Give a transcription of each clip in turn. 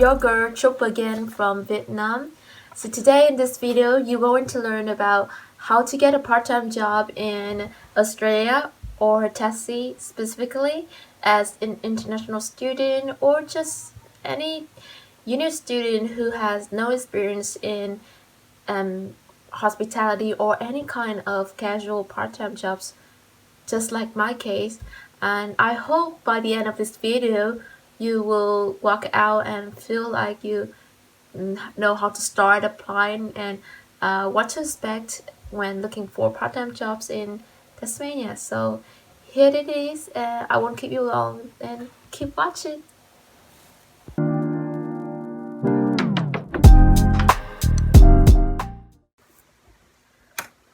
your girl Chup again from Vietnam. So today in this video you're going to learn about how to get a part-time job in Australia or Tassie specifically as an international student or just any uni student who has no experience in hospitality or any kind of casual part-time jobs, just like my case. And I hope by the end of this video you will walk out and feel like you know how to start applying and what to expect when looking for part-time jobs in Tasmania. So here it is. I won't keep you long and keep watching.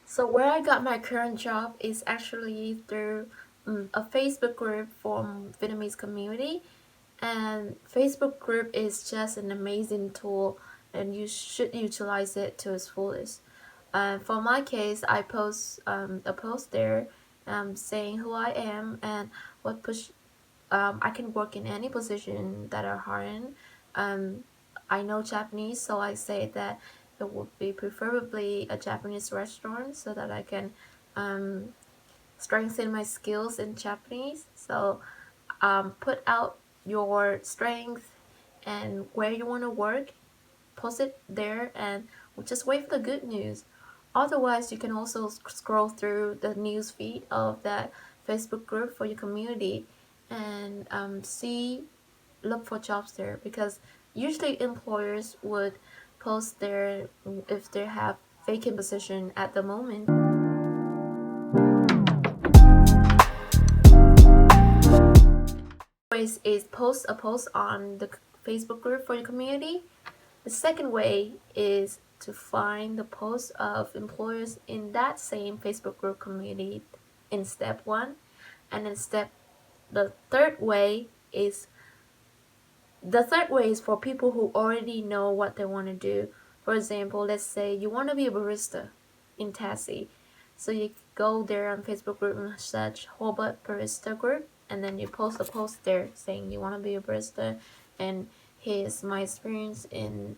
So where I got my current job is actually through a Facebook group from Vietnamese community. And Facebook group is just an amazing tool and you should utilize it to its fullest. For my case, I post a post there saying who I am and what push I can work in any position that are hiring. I know Japanese, so I say that it would be preferably a Japanese restaurant so that I can strengthen my skills in Japanese. So put out your strength and where you want to work, post it there, and we'll just wait for the good news. Otherwise, you can also scroll through the news feed of that Facebook group for your community and look for jobs there, because usually employers would post there if they have vacant position at the moment. Ways is post a post on the Facebook group for your community. The second way is to find the posts of employers in that same Facebook group community in step one. And then the third way is for people who already know what they want to do. For example, let's say you want to be a barista in Tassie. So you go there on Facebook group and search Hobart Barista group, and then you post a post there saying you want to be a barista and here's my experience in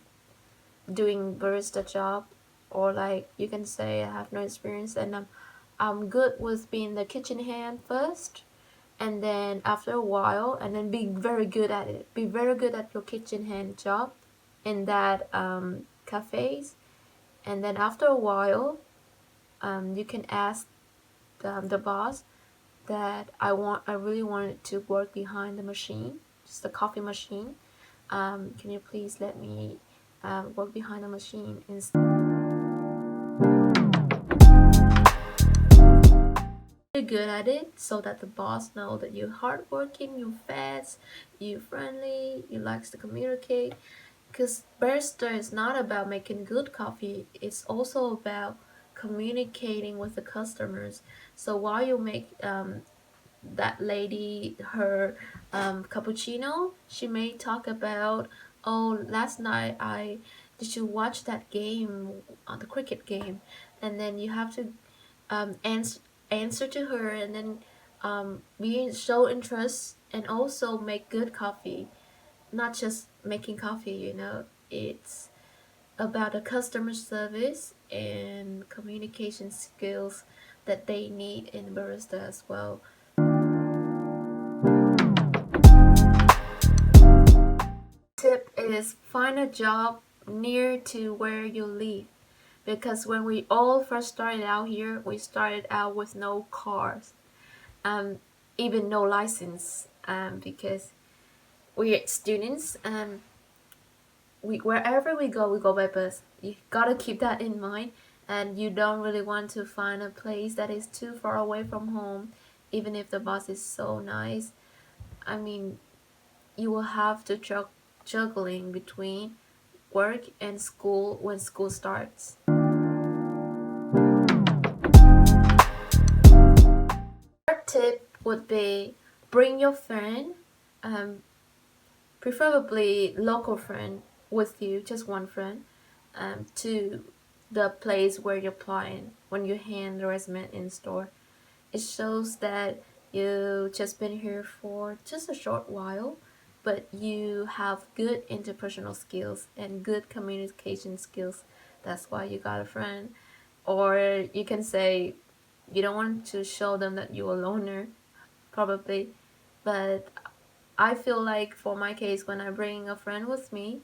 doing barista job. Or like you can say I have no experience and I'm good with being the kitchen hand first, and then after a while, and then be very good at it, be very good at your kitchen hand job in that cafes. And then after a while you can ask the boss that I really wanted to work behind the machine, just the coffee machine. Can you please let me work behind the machine instead? Good at it so that the boss know that you're hardworking, you're fast, you're friendly, you likes to communicate. Because barista is not about making good coffee, it's also about communicating with the customers. So while you make that lady her cappuccino, she may talk about, oh, last night I did you watch that game, the cricket game? And then you have to answer to her, and then show interest and also make good coffee, not just making coffee. It's about the customer service and communication skills that they need in barista as well. Tip is find a job near to where you live, because when we all first started out here, we started out with no cars, even no license, because we're students. Wherever we go by bus. You gotta keep that in mind, and you don't really want to find a place that is too far away from home, even if the bus is so nice. I mean, you will have to juggling between work and school when school starts. Third tip would be bring your friend, preferably local friend with you, just one friend, to the place where you're applying when you hand the resume in store. It shows that you just been here for just a short while, but you have good interpersonal skills and good communication skills. That's why you got a friend. Or you can say you don't want to show them that you're a loner, probably. But I feel like for my case, when I bring a friend with me,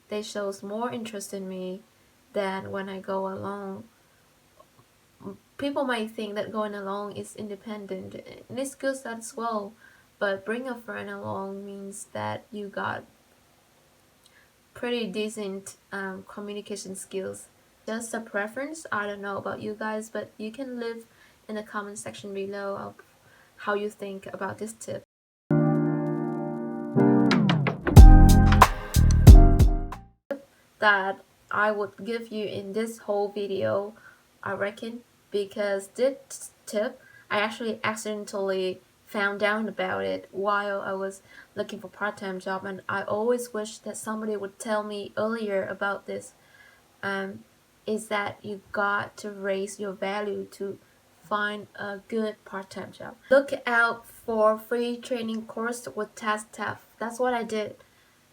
they shows more interest in me than when I go alone. People might think that going alone is independent, and it's good as well. But bring a friend along means that you got pretty decent communication skills. Just a preference. I don't know about you guys, but you can leave in the comment section below of how you think about this tip. That I would give you in this whole video, I reckon, because this tip I actually accidentally found out about it while I was looking for part-time job, and I always wish that somebody would tell me earlier about this. Is that you got to raise your value to find a good part-time job. Look out for free training course with TasTAFE. That's what I did.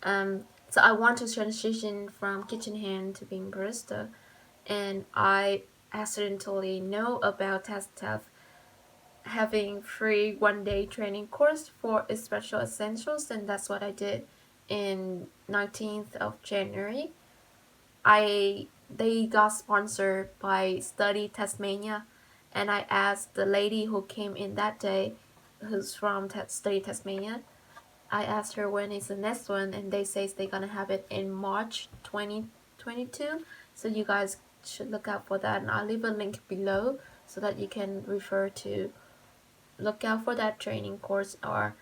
So I want to transition from kitchen hand to being barista, and I accidentally know about TasTAFE having free one-day training course for Espresso Essentials, and that's what I did in 19th of January. They got sponsored by Study Tasmania, and I asked the lady who came in that day, who's from Study Tasmania. I asked her when is the next one, and they say they're gonna have it in March 2022. So you guys should look out for that, and I'll leave a link below so that you can refer to look out for that training course. Or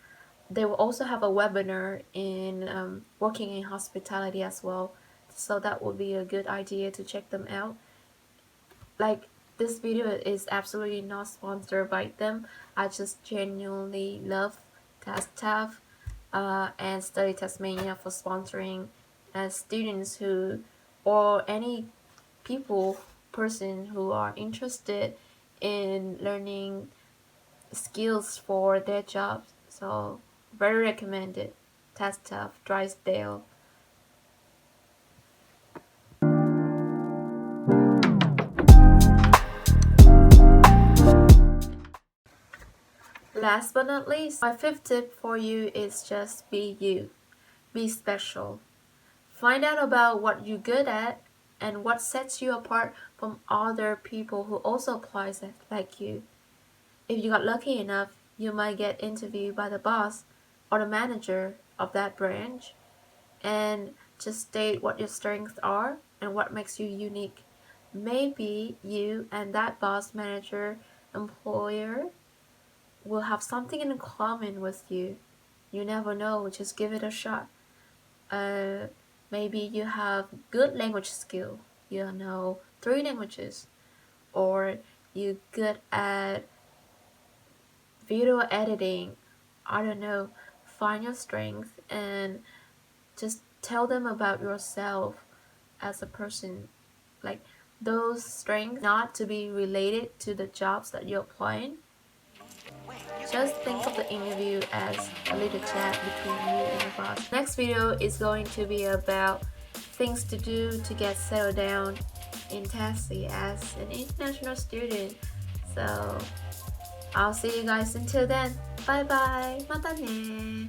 they will also have a webinar in working in hospitality as well, so that would be a good idea to check them out. Like, this video is absolutely not sponsored by them. I just genuinely love TasTAFE and Study Tasmania for sponsoring students who, or any person who are interested in learning skills for their jobs. So very recommended. TasTAFE Drysdale. Last but not least, my fifth tip for you is just be you. Be special. Find out about what you're good at and what sets you apart from other people who also applies like you. If you got lucky enough, you might get interviewed by the boss or the manager of that branch, and just state what your strengths are and what makes you unique. Maybe you and that boss, manager, employer will have something in common with you. You never know, just give it a shot. Maybe you have good language skill, you know 3 languages, or you good at video editing. I don't know. Find your strength and just tell them about yourself as a person. Like, those strengths not to be related to the jobs that you're applying. Just think of the interview as a little chat between you and your boss. Next video is going to be about things to do to get settled down in Tassie as an international student. So I'll see you guys until then. Bye bye. Mata ne.